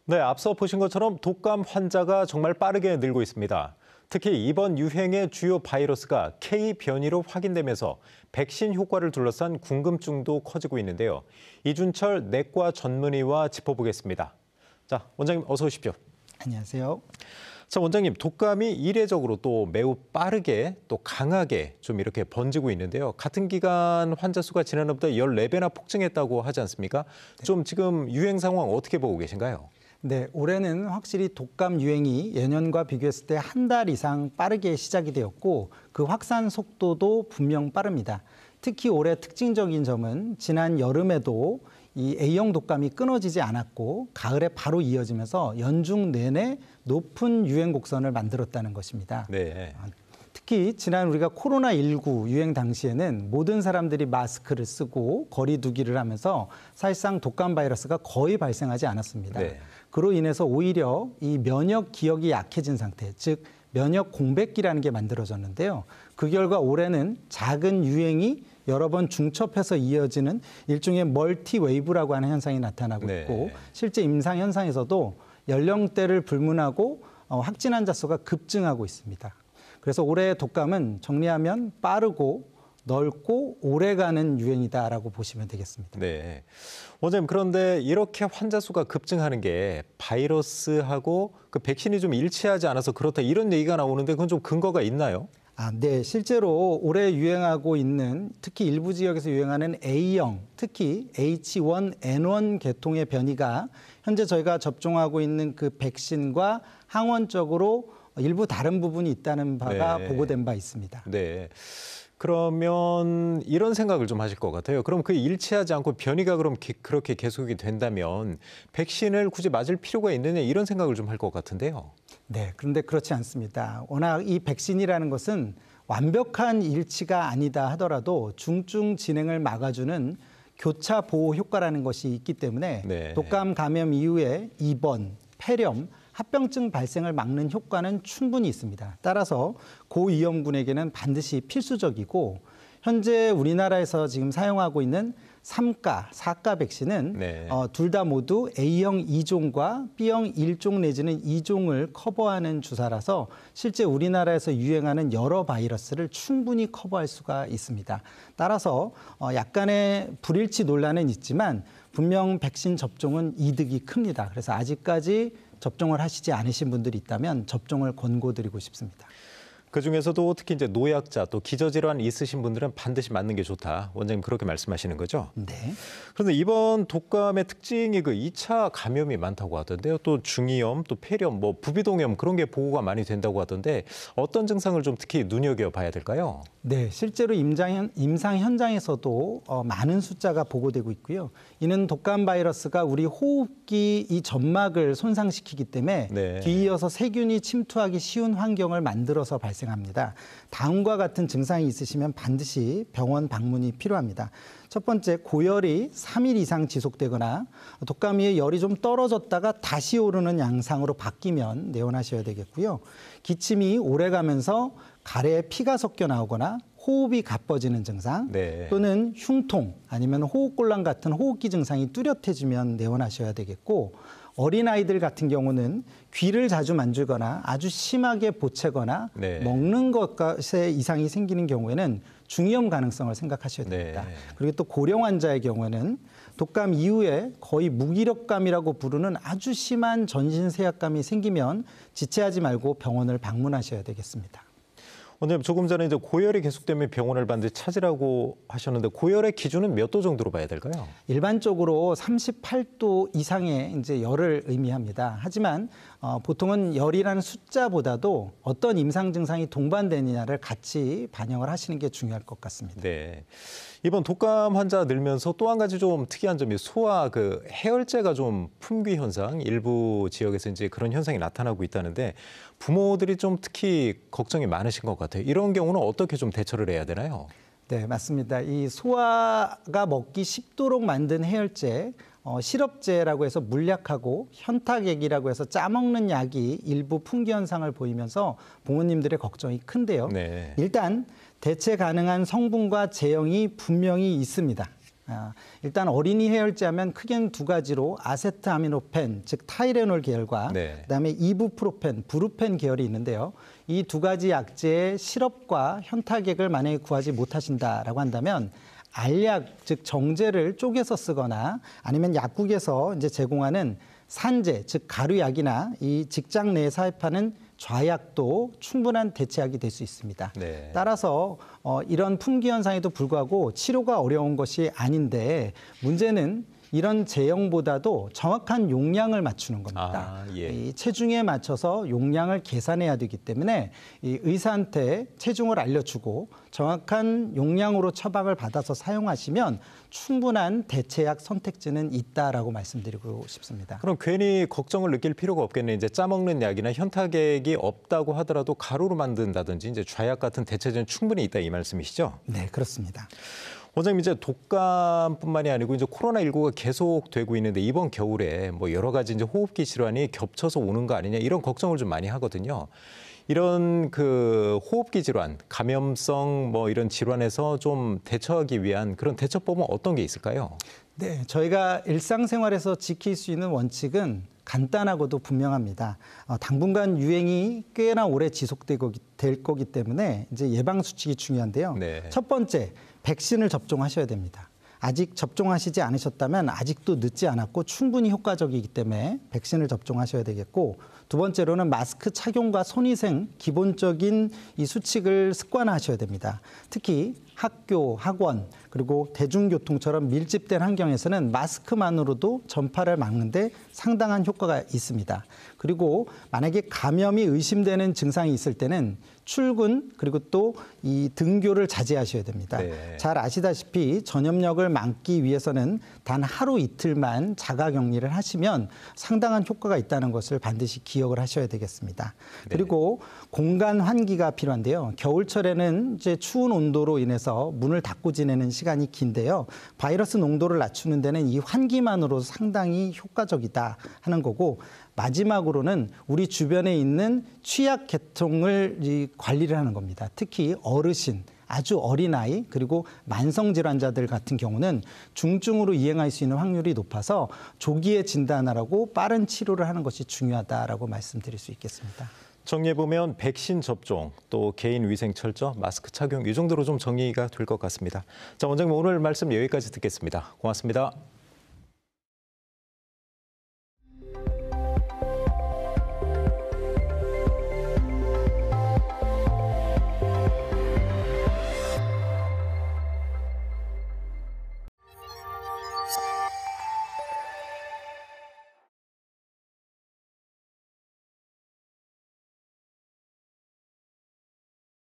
네, 앞서 보신 것처럼 독감 환자가 정말 빠르게 늘고 있습니다. 특히 이번 유행의 주요 바이러스가 K 변이로 확인되면서 백신 효과를 둘러싼 궁금증도 커지고 있는데요. 이준철 내과 전문의와 짚어보겠습니다. 자, 원장님 어서 오십시오. 안녕하세요. 자, 원장님, 독감이 이례적으로 또 매우 빠르게 또 강하게 좀 이렇게 번지고 있는데요. 같은 기간 환자 수가 지난해보다 14배나 폭증했다고 하지 않습니까? 좀 지금 유행 상황 어떻게 보고 계신가요? 네, 올해는 확실히 독감 유행이 예년과 비교했을 때 한 달 이상 빠르게 시작이 되었고 그 확산 속도도 분명 빠릅니다. 특히 올해 특징적인 점은 지난 여름에도 이 A형 독감이 끊어지지 않았고 가을에 바로 이어지면서 연중 내내 높은 유행 곡선을 만들었다는 것입니다. 네. 특히 지난 우리가 코로나19 유행 당시에는 모든 사람들이 마스크를 쓰고 거리 두기를 하면서 사실상 독감 바이러스가 거의 발생하지 않았습니다. 네. 그로 인해서 오히려 이 면역 기억이 약해진 상태, 즉 면역 공백기라는 게 만들어졌는데요. 그 결과 올해는 작은 유행이 여러 번 중첩해서 이어지는 일종의 멀티 웨이브라고 하는 현상이 나타나고 있고 실제 임상 현상에서도 연령대를 불문하고 확진 환자 수가 급증하고 있습니다. 그래서 올해의 독감은 정리하면 빠르고 넓고 오래가는 유행이다라고 보시면 되겠습니다. 네. 원장님, 그런데 이렇게 환자 수가 급증하는 게 바이러스하고 그 백신이 좀 일치하지 않아서 그렇다 이런 얘기가 나오는데 그건 좀 근거가 있나요? 네. 실제로 올해 유행하고 있는 특히 일부 지역에서 유행하는 A형, 특히 H1N1 계통의 변이가 현재 저희가 접종하고 있는 그 백신과 항원적으로 일부 다른 부분이 있다는 바가 보고된 바 있습니다. 네. 그러면 이런 생각을 좀 하실 것 같아요. 그럼 그 일치하지 않고 변이가 그럼 그렇게 계속이 된다면 백신을 굳이 맞을 필요가 있느냐 이런 생각을 좀 할 것 같은데요. 네, 그런데 그렇지 않습니다. 워낙 이 백신이라는 것은 완벽한 일치가 아니다 하더라도 중증 진행을 막아주는 교차 보호 효과라는 것이 있기 때문에 독감 감염 이후에 입원, 폐렴, 합병증 발생을 막는 효과는 충분히 있습니다. 따라서 고위험군에게는 반드시 필수적이고 현재 우리나라에서 지금 사용하고 있는 3가, 4가 백신은 둘 다 모두 A형 2종과 B형 1종 내지는 2종을 커버하는 주사라서 실제 우리나라에서 유행하는 여러 바이러스를 충분히 커버할 수가 있습니다. 따라서 약간의 불일치 논란은 있지만 분명 백신 접종은 이득이 큽니다. 그래서 아직까지 접종을 하시지 않으신 분들이 있다면 접종을 권고드리고 싶습니다. 그중에서도 특히 이제 노약자 또 기저질환 있으신 분들은 반드시 맞는 게 좋다. 원장님 그렇게 말씀하시는 거죠? 네. 그런데 이번 독감의 특징이 그 2차 감염이 많다고 하던데요. 또 중이염, 또 폐렴, 뭐 부비동염 그런 게 보고가 많이 된다고 하던데 어떤 증상을 좀 특히 눈여겨봐야 될까요? 네, 실제로 임상 현장에서도 많은 숫자가 보고되고 있고요. 이는 독감 바이러스가 우리 호흡기 이 점막을 손상시키기 때문에 뒤이어서 세균이 침투하기 쉬운 환경을 만들어서 발생합니다. 다음과 같은 증상이 있으시면 반드시 병원 방문이 필요합니다. 첫 번째, 고열이 3일 이상 지속되거나 독감이 열이 좀 떨어졌다가 다시 오르는 양상으로 바뀌면 내원하셔야 되겠고요. 기침이 오래가면서 가래에 피가 섞여 나오거나 호흡이 가빠지는 증상 또는 흉통 아니면 호흡곤란 같은 호흡기 증상이 뚜렷해지면 내원하셔야 되겠고 어린아이들 같은 경우는 귀를 자주 만지거나 아주 심하게 보채거나 먹는 것에 이상이 생기는 경우에는 중이염 가능성을 생각하셔야 됩니다. 그리고 또 고령 환자의 경우에는 독감 이후에 거의 무기력감이라고 부르는 아주 심한 전신세약감이 생기면 지체하지 말고 병원을 방문하셔야 되겠습니다. 원장님 조금 전에 이제 고열이 계속되면 병원을 반드시 찾으라고 하셨는데 고열의 기준은 몇 도 정도로 봐야 될까요? 일반적으로 38도 이상의 이제 열을 의미합니다. 하지만 보통은 열이라는 숫자보다도 어떤 임상 증상이 동반되느냐를 같이 반영을 하시는 게 중요할 것 같습니다. 네. 이번 독감 환자 늘면서 또 한 가지 좀 특이한 점이 소아 그 해열제가 좀 품귀 현상 일부 지역에서 이제 그런 현상이 나타나고 있다는데 부모들이 좀 특히 걱정이 많으신 것 같아요. 이런 경우는 어떻게 좀 대처를 해야 되나요? 네, 맞습니다. 이 소아가 먹기 쉽도록 만든 해열제, 시럽제라고 해서 물약하고 현탁액이라고 해서 짜먹는 약이 일부 품귀 현상을 보이면서 부모님들의 걱정이 큰데요. 일단 대체 가능한 성분과 제형이 분명히 있습니다. 일단 어린이 해열제하면 크게는 두 가지로 아세트아미노펜, 즉 타이레놀 계열과 그다음에 이부프로펜, 브루펜 계열이 있는데요. 이 두 가지 약제의 시럽과 현타액을 만약에 구하지 못하신다라고 한다면 알약, 즉 정제를 쪼개서 쓰거나 아니면 약국에서 이제 제공하는 산제, 즉 가루약이나 이 직장 내에 사입하는 좌약도 충분한 대체약이 될 수 있습니다. 따라서 이런 품귀 현상에도 불구하고 치료가 어려운 것이 아닌데 문제는 이런 제형보다도 정확한 용량을 맞추는 겁니다. 이 체중에 맞춰서 용량을 계산해야 되기 때문에 이 의사한테 체중을 알려주고 정확한 용량으로 처방을 받아서 사용하시면 충분한 대체약 선택지는 있다라고 말씀드리고 싶습니다. 그럼 괜히 걱정을 느낄 필요가 없겠네요. 이제 짜먹는 약이나 현타액이 없다고 하더라도 가루로 만든다든지 이제 좌약 같은 대체제는 충분히 있다 이 말씀이시죠? 네, 그렇습니다. 원장님, 이제 독감뿐만이 아니고 이제 코로나19가 계속되고 있는데 이번 겨울에 뭐 여러 가지 이제 호흡기 질환이 겹쳐서 오는 거 아니냐 이런 걱정을 좀 많이 하거든요. 이런 그 호흡기 질환, 감염성 뭐 이런 질환에서 좀 대처하기 위한 그런 대처법은 어떤 게 있을까요? 네, 저희가 일상생활에서 지킬 수 있는 원칙은 간단하고도 분명합니다. 당분간 유행이 꽤나 오래 지속될 거기 때문에 이제 예방 수칙이 중요한데요. 첫 번째, 백신을 접종하셔야 됩니다. 아직 접종하시지 않으셨다면 아직도 늦지 않았고 충분히 효과적이기 때문에 백신을 접종하셔야 되겠고, 두 번째로는 마스크 착용과 손위생 기본적인 이 수칙을 습관화하셔야 됩니다. 특히 학교, 학원, 그리고 대중교통처럼 밀집된 환경에서는 마스크만으로도 전파를 막는 데 상당한 효과가 있습니다. 그리고 만약에 감염이 의심되는 증상이 있을 때는 출근 그리고 또 이 등교를 자제하셔야 됩니다. 잘 아시다시피 전염력을 막기 위해서는 단 하루 이틀만 자가격리를 하시면 상당한 효과가 있다는 것을 반드시 기억을 하셔야 되겠습니다. 그리고 공간 환기가 필요한데요. 겨울철에는 이제 추운 온도로 인해서 문을 닫고 지내는 시간이 긴데요. 바이러스 농도를 낮추는 데는 이 환기만으로 상당히 효과적이다 하는 거고, 마지막으로는 우리 주변에 있는 취약 계통을 관리를 하는 겁니다. 특히 어르신, 아주 어린아이, 그리고 만성질환자들 같은 경우는 중증으로 이행할 수 있는 확률이 높아서 조기에 진단하라고 빠른 치료를 하는 것이 중요하다라고 말씀드릴 수 있겠습니다. 정리해보면 백신 접종, 또 개인 위생 철저, 마스크 착용 이 정도로 좀 정리가 될 것 같습니다. 자, 원장님 오늘 말씀 여기까지 듣겠습니다. 고맙습니다.